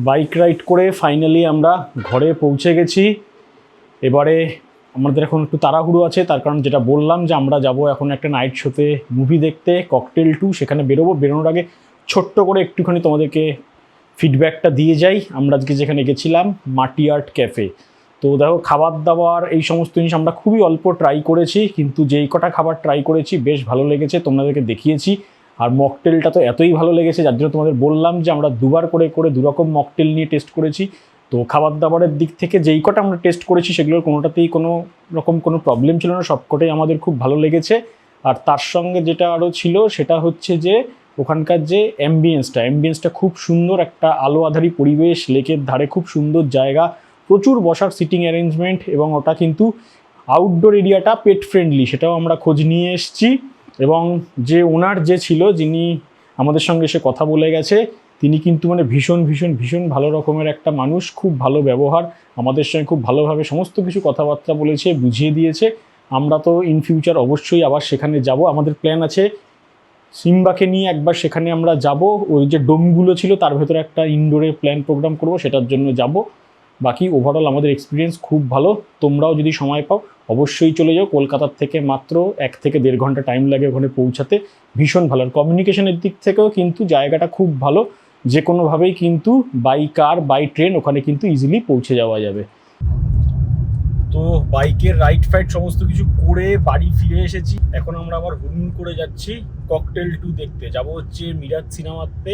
বাইক রাইড করে ফাইনালি আমরা ঘরে পৌঁছে গেছি। এবারে আমাদের এখন একটু তাড়াহুড়ো আছে, তার কারণ যেটা বললাম যে আমরা যাব এখন একটা নাইট শোতে মুভি দেখতে, ককটেল 2, সেখানে বেরোনোর আগে ছোট্ট করে একটুখানি তোমাদেরকে ফিডব্যাকটা দিয়ে যাই। আমরা আজকে যেখানে গেছিলাম মাটি আর্ট ক্যাফে, তো দেখো খাবার দাবার এই সমস্ত জিনিস আমরা খুবই অল্প ট্রাই করেছি, কিন্তু যেই কটা খাবার ট্রাই করেছি বেশ ভালো লেগেছে, তোমাদেরকে দেখিয়েছি। আর মকটেলটা তো এতই ভালো লেগেছে যার জন্য তোমাদের বললাম যে আমরা দুবার করে দুরকম মকটেল নিয়ে টেস্ট করেছি। তো খাবার দাবারের দিক থেকে যেই কটা আমরা টেস্ট করেছি সেগুলোর কোনোটাতেই কোনো রকম কোনো প্রবলেম ছিল না, সবকটাই আমাদের খুব ভালো লেগেছে। আর তার সঙ্গে যেটা আরও ছিল সেটা হচ্ছে যে ওখানকার যে অ্যাম্বিয়েন্সটা খুব সুন্দর, একটা আলো আধারি পরিবেশ, লেকের ধারে খুব সুন্দর জায়গা, প্রচুর বসার সিটিং অ্যারেঞ্জমেন্ট, এবং ওটা কিন্তু আউটডোর এরিয়াটা পেট ফ্রেন্ডলি, সেটাও আমরা খোঁজ নিয়ে এসেছি। এবং যে ওনার যে ছিল, যিনি আমাদের সঙ্গে এসে কথা বলে গেছে, তিনি কিন্তু মানে ভীষণ ভীষণ ভীষণ ভালো রকমের একটা মানুষ, খুব ভালো ব্যবহার, আমাদের সঙ্গে খুব ভালোভাবে সমস্ত কিছু কথাবার্তা বলেছে, বুঝিয়ে দিয়েছে। আমরা তো ইন ফিউচার অবশ্যই আবার সেখানে যাব, আমাদের প্ল্যান আছে সিম্বাকে নিয়ে একবার সেখানে আমরা যাব, ওই যে ডোমগুলো ছিল তার ভেতরে একটা ইনডোরে প্ল্যান প্রোগ্রাম করব, সেটার জন্য যাব। বাকি ওভারঅল আমাদের এক্সপিরিয়েন্স খুব ভালো। তোমরাও যদি সময় পাও অবশ্যই চলে যাও, কলকাতার থেকে মাত্র 1 থেকে 1.5 ঘন্টা টাইম লাগে ওখানে পৌঁছাতে, ভীষণ ভালো। আর কমিউনিকেশনের দিক থেকেও কিন্তু জায়গাটা খুব ভালো, যে কোনোভাবেই কিন্তু বাই কার বাই ট্রেন ওখানে কিন্তু ইজিলি পৌঁছে যাওয়া যাবে। তো বাইকের রাইড ফাইড সমস্ত কিছু করে বাড়ি ফিরে এসেছি, এখন আমরা আবার হুড়মুড় করে যাচ্ছি ককটেল 2 দেখতে। যাব হচ্ছে মিরাজ সিনেমাতে,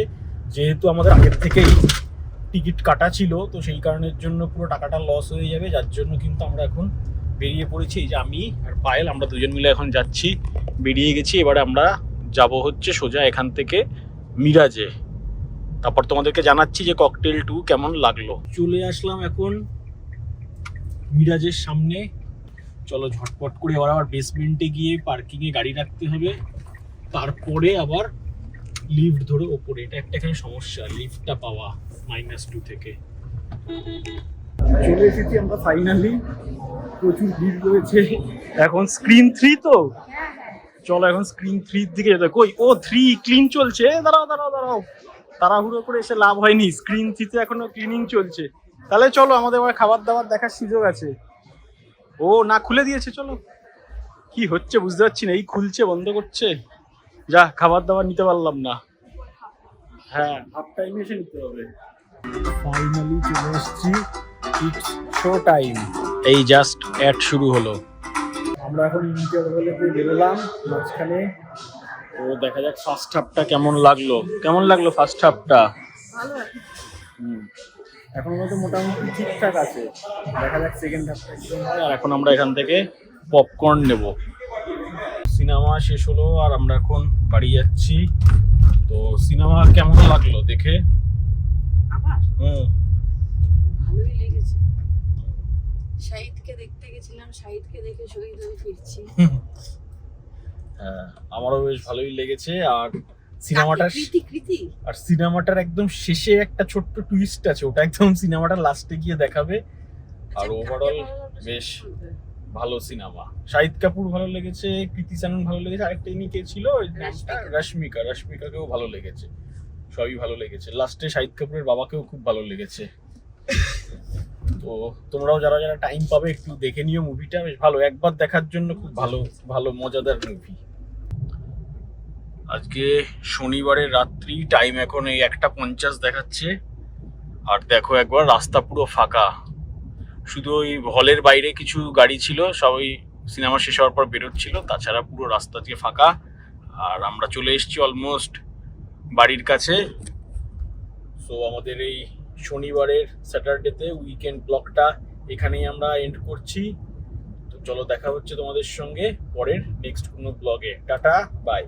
যেহেতু আমাদের আগের থেকেই টিকিট কাটা ছিল, তো সেই কারণের জন্য পুরো টাকাটা লস হয়ে যাবে, যার জন্য কিন্তু আমরা এখন বেরিয়ে পড়েছি। এই যে আমি আর পায়েল, আমরা দুজন মিলে এখন যাচ্ছি, বেরিয়ে গেছি। এবারে আমরা যাব হচ্ছে সোজা এখান থেকে মিরাজে, তারপর তোমাদেরকে জানাচ্ছি যে ককটেল 2 কেমন লাগলো। চলে আসলাম এখন মিরাজের সামনে, চলো ঝটপট করে এবার আবার বেসমেন্টে গিয়ে পার্কিংয়ে গাড়ি রাখতে হবে, তারপরে আবার লিফট ধরে ওপরে। এটা একটা এখানে সমস্যা, লিফটটা পাওয়া -2 থেকে। চলে এসেছি আমরা ফাইনালি, প্রচুর ভিড় রয়েছে এখন। স্ক্রিন 3 তো, চলো এখন স্ক্রিন 3 দিকে যেতে। কই ও 3 ক্লিন চলছে, দাঁড়াও তাড়াহুড়ো করে এসে লাভ হয়নি, স্ক্রিন 3 তে এখনো ক্লিনিং চলছে। তাহলে চলো, আমাদের আবার খাবার দাবার দেখার সুযোগ আছে। ও না, খুলে দিয়েছে, চলো। কি হচ্ছে বুঝতে পারছি না, এই খুলছে বন্ধ করছে, যা খাবার দাবার নিতে পারলাম না। হ্যাঁ, হাফ টাইমে এসে নিতে হবে। ফাইনালি চলে এসেছি, ইটস শো টাইম। এই জাস্ট অ্যাড শুরু হলো, আমরা এখন ইন্টারভেলে বেরোলাম মাঝখানে। তো দেখা যাক ফার্স্ট হাফটা কেমন লাগলো ফার্স্ট হাফটা। ভালো এখন তো মোটামুটি ঠিকঠাক আছে, দেখা যাক সেকেন্ড হাফটা একদম। আর এখন আমরা এখান থেকে পপকর্ন নেব। সিনেমা শেষ হলো আর আমরা এখন বাড়ি যাচ্ছি। তো সিনেমা কেমন লাগলো দেখে? আমার ভালোই লেগেছে। শাহিদকে দেখতে গেছিলাম, শাহিদকে দেখে শহীদ হয়ে ফিরছি। হ্যাঁ, আমারও বেশ ভালোই লেগেছে। আর সিনেমাটার একদম শেষে একটা ছোট্ট টুইস্ট আছে, ওটা একদম সিনেমাটার লাস্টে গিয়ে দেখাবে। আর ওভারঅল বেশ ভালো সিনেমা। শাহিদ কাপুর ভালো লেগেছে, কৃতি সানন ভালো লেগেছে, আরেকটা ইনি কে ছিল রশ্মিকাকেও ভালো লেগেছে, সবই ভালো লেগেছে। লাস্টে শাহিদ কাপুরের বাবাকেও খুব ভালো লেগেছে। তো তোমরাও যারা যারা টাইম পাবে একটু দেখে নিও মুভিটা, বেশ ভালো, একবার দেখার জন্য খুব ভালো মজাদার মুভি। আজকে শনিবারের রাত্রি, টাইম এখন এই 1:50 দেখাচ্ছে। আর দেখো একবার রাস্তা পুরো ফাঁকা, শুধু ওই হলের বাইরে কিছু গাড়ি ছিল, সবাই সিনেমা শেষ হওয়ার পর বেরোচ্ছিল, তাছাড়া পুরো রাস্তা দিয়ে ফাঁকা। আর আমরা চলে এসেছি অলমোস্ট বাড়ির কাছে। সো আমাদের এই শনিবারের স্যাটারডেতে উইকেন্ড ব্লগটা এখানেই আমরা এন্ড করছি। তো চলো দেখা হচ্ছে তোমাদের সঙ্গে পরের নেক্সট কোনো ব্লগে। Tata, by.